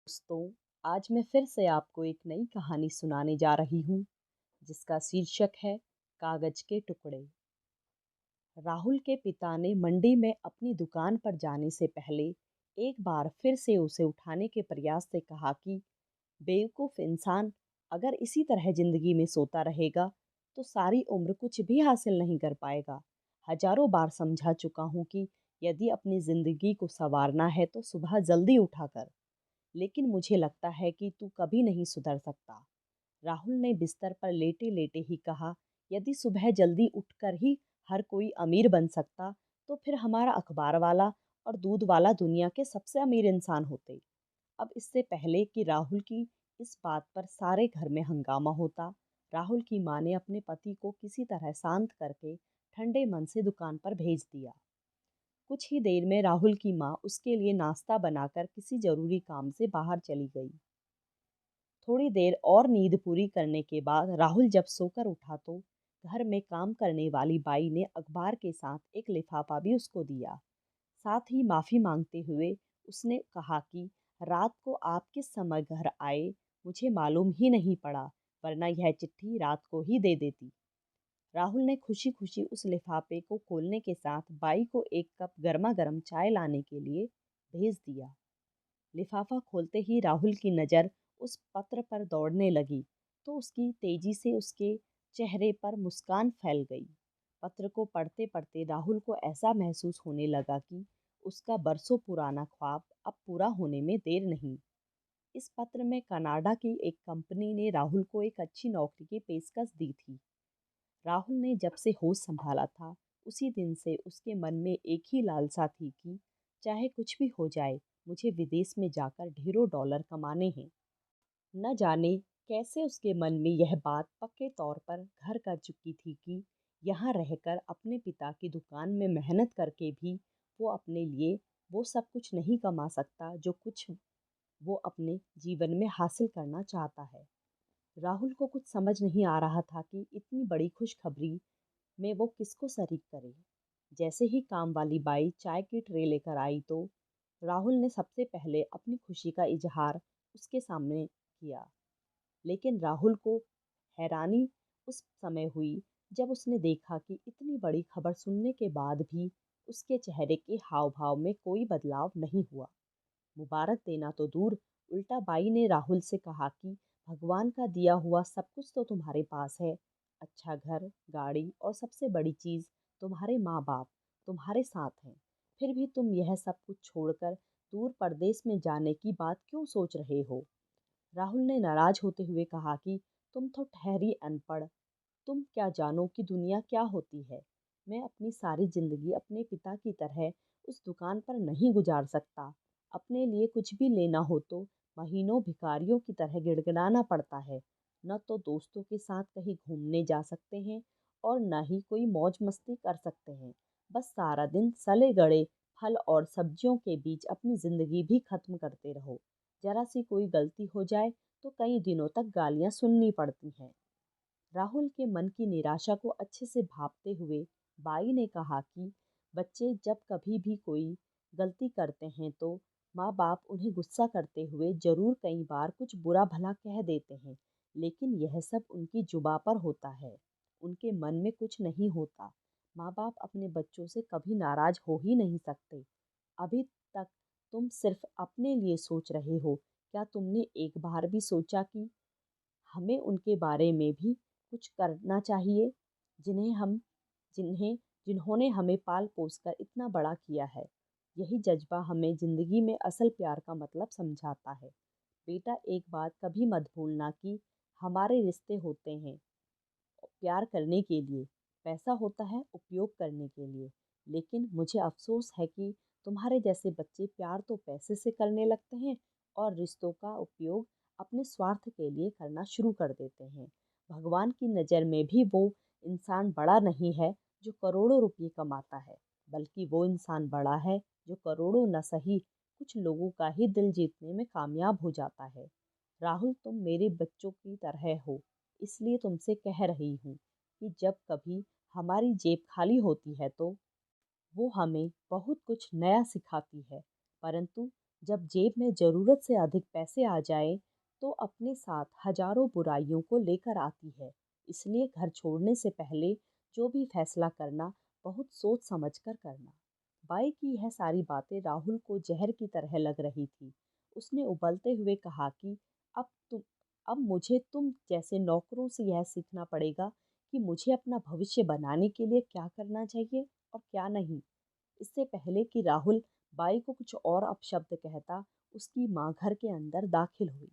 दोस्तों, आज मैं फिर से आपको एक नई कहानी सुनाने जा रही हूँ जिसका शीर्षक है कागज के टुकड़े। राहुल के पिता ने मंडी में अपनी दुकान पर जाने से पहले एक बार फिर से उसे उठाने के प्रयास से कहा कि बेवकूफ़ इंसान, अगर इसी तरह जिंदगी में सोता रहेगा तो सारी उम्र कुछ भी हासिल नहीं कर पाएगा। हजारों बार समझा चुका हूँ कि यदि अपनी जिंदगी को संवारना है तो सुबह जल्दी उठा कर, लेकिन मुझे लगता है कि तू कभी नहीं सुधर सकता। राहुल ने बिस्तर पर लेटे लेटे ही कहा, यदि सुबह जल्दी उठकर ही हर कोई अमीर बन सकता तो फिर हमारा अखबार वाला और दूध वाला दुनिया के सबसे अमीर इंसान होते। अब इससे पहले कि राहुल की इस बात पर सारे घर में हंगामा होता, राहुल की माँ ने अपने पति को किसी तरह शांत करके ठंडे मन से दुकान पर भेज दिया। कुछ ही देर में राहुल की माँ उसके लिए नाश्ता बनाकर किसी जरूरी काम से बाहर चली गई। थोड़ी देर और नींद पूरी करने के बाद राहुल जब सोकर उठा तो घर में काम करने वाली बाई ने अखबार के साथ एक लिफाफा भी उसको दिया। साथ ही माफी मांगते हुए उसने कहा कि रात को आप किस समय घर आए मुझे मालूम ही नहीं पड़ा, वरना यह चिट्ठी रात को ही दे देती। राहुल ने खुशी खुशी उस लिफाफे को खोलने के साथ बाई को एक कप गर्मा गर्म चाय लाने के लिए भेज दिया। लिफाफा खोलते ही राहुल की नज़र उस पत्र पर दौड़ने लगी तो उसकी तेजी से उसके चेहरे पर मुस्कान फैल गई। पत्र को पढ़ते पढ़ते राहुल को ऐसा महसूस होने लगा कि उसका बरसों पुराना ख्वाब अब पूरा होने में देर नहीं। इस पत्र में कनाडा की एक कंपनी ने राहुल को एक अच्छी नौकरी की पेशकश दी थी। राहुल ने जब से होश संभाला था उसी दिन से उसके मन में एक ही लालसा थी कि चाहे कुछ भी हो जाए, मुझे विदेश में जाकर ढेरों डॉलर कमाने हैं। न जाने कैसे उसके मन में यह बात पक्के तौर पर घर कर चुकी थी कि यहाँ रहकर अपने पिता की दुकान में मेहनत करके भी वो अपने लिए वो सब कुछ नहीं कमा सकता जो कुछ वो अपने जीवन में हासिल करना चाहता है। राहुल को कुछ समझ नहीं आ रहा था कि इतनी बड़ी खुशखबरी में वो किसको शरीक करे। जैसे ही काम वाली बाई चाय की ट्रे लेकर आई तो राहुल ने सबसे पहले अपनी खुशी का इजहार उसके सामने किया। लेकिन राहुल को हैरानी उस समय हुई जब उसने देखा कि इतनी बड़ी खबर सुनने के बाद भी उसके चेहरे के हाव भाव में कोई बदलाव नहीं हुआ। मुबारक देना तो दूर, उल्टा बाई ने राहुल से कहा कि भगवान का दिया हुआ सब कुछ तो तुम्हारे पास है। अच्छा घर, गाड़ी और सबसे बड़ी चीज़ तुम्हारे माँ बाप तुम्हारे साथ हैं। फिर भी तुम यह सब कुछ छोड़कर दूर परदेश में जाने की बात क्यों सोच रहे हो? राहुल ने नाराज होते हुए कहा कि तुम तो ठहरी अनपढ़, तुम क्या जानो कि दुनिया क्या होती है। मैं अपनी सारी जिंदगी अपने पिता की तरह उस दुकान पर नहीं गुजार सकता। अपने लिए कुछ भी लेना हो तो महीनों भिखारियों की तरह गिड़गिड़ाना पड़ता है। न तो दोस्तों के साथ कहीं घूमने जा सकते हैं और न ही कोई मौज मस्ती कर सकते हैं। बस सारा दिन सले गड़े फल और सब्जियों के बीच अपनी जिंदगी भी खत्म करते रहो। जरा सी कोई गलती हो जाए तो कई दिनों तक गालियां सुननी पड़ती हैं। राहुल के मन की निराशा को अच्छे से भांपते हुए बाई ने कहा कि बच्चे जब कभी भी कोई गलती करते हैं तो माँ बाप उन्हें गुस्सा करते हुए जरूर कई बार कुछ बुरा भला कह देते हैं, लेकिन यह सब उनकी जुबा पर होता है, उनके मन में कुछ नहीं होता। माँ बाप अपने बच्चों से कभी नाराज हो ही नहीं सकते। अभी तक तुम सिर्फ अपने लिए सोच रहे हो, क्या तुमने एक बार भी सोचा कि हमें उनके बारे में भी कुछ करना चाहिए, जिन्हें हम जिन्हें जिन्होंने हमें पाल पोस कर इतना बड़ा किया है। यही जज्बा हमें जिंदगी में असल प्यार का मतलब समझाता है। बेटा, एक बात कभी मत भूलना कि हमारे रिश्ते होते हैं प्यार करने के लिए, पैसा होता है उपयोग करने के लिए। लेकिन मुझे अफसोस है कि तुम्हारे जैसे बच्चे प्यार तो पैसे से करने लगते हैं और रिश्तों का उपयोग अपने स्वार्थ के लिए करना शुरू कर देते हैं। भगवान की नज़र में भी वो इंसान बड़ा नहीं है जो करोड़ों रुपए कमाता है, बल्कि वो इंसान बड़ा है जो करोड़ों न सही कुछ लोगों का ही दिल जीतने में कामयाब हो जाता है। राहुल, तुम मेरे बच्चों की तरह हो, इसलिए तुमसे कह रही हूँ कि जब कभी हमारी जेब खाली होती है तो वो हमें बहुत कुछ नया सिखाती है, परंतु जब जेब में ज़रूरत से अधिक पैसे आ जाएं, तो अपने साथ हजारों बुराइयों को लेकर आती है। इसलिए घर छोड़ने से पहले जो भी फैसला करना, बहुत सोच समझ कर करना। बाई की यह सारी बातें राहुल को जहर की तरह लग रही थी। उसने उबलते हुए कहा कि अब तुम अब मुझे तुम जैसे नौकरों से यह सीखना पड़ेगा कि मुझे अपना भविष्य बनाने के लिए क्या करना चाहिए और क्या नहीं। इससे पहले कि राहुल बाई को कुछ और अपशब्द कहता, उसकी माँ घर के अंदर दाखिल हुई।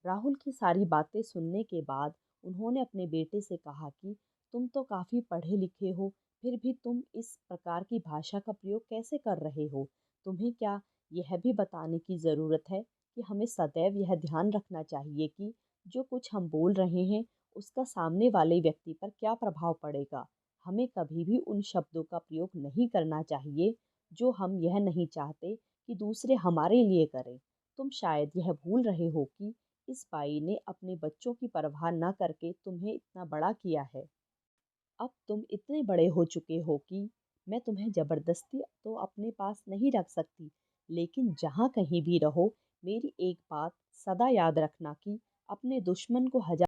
राहुल की सारी बातें सुनने के बाद उन्होंने अपने बेटे से कहा कि तुम तो काफ़ी पढ़े लिखे हो, फिर भी तुम इस प्रकार की भाषा का प्रयोग कैसे कर रहे हो? तुम्हें क्या यह भी बताने की ज़रूरत है कि हमें सदैव यह ध्यान रखना चाहिए कि जो कुछ हम बोल रहे हैं, उसका सामने वाले व्यक्ति पर क्या प्रभाव पड़ेगा। हमें कभी भी उन शब्दों का प्रयोग नहीं करना चाहिए जो हम यह नहीं चाहते कि दूसरे हमारे लिए करें। तुम शायद यह भूल रहे हो कि इस बाई ने अपने बच्चों की परवाह न करके तुम्हें इतना बड़ा किया है। अब तुम इतने बड़े हो चुके हो कि मैं तुम्हें ज़बरदस्ती तो अपने पास नहीं रख सकती, लेकिन जहाँ कहीं भी रहो, मेरी एक बात सदा याद रखना कि अपने दुश्मन को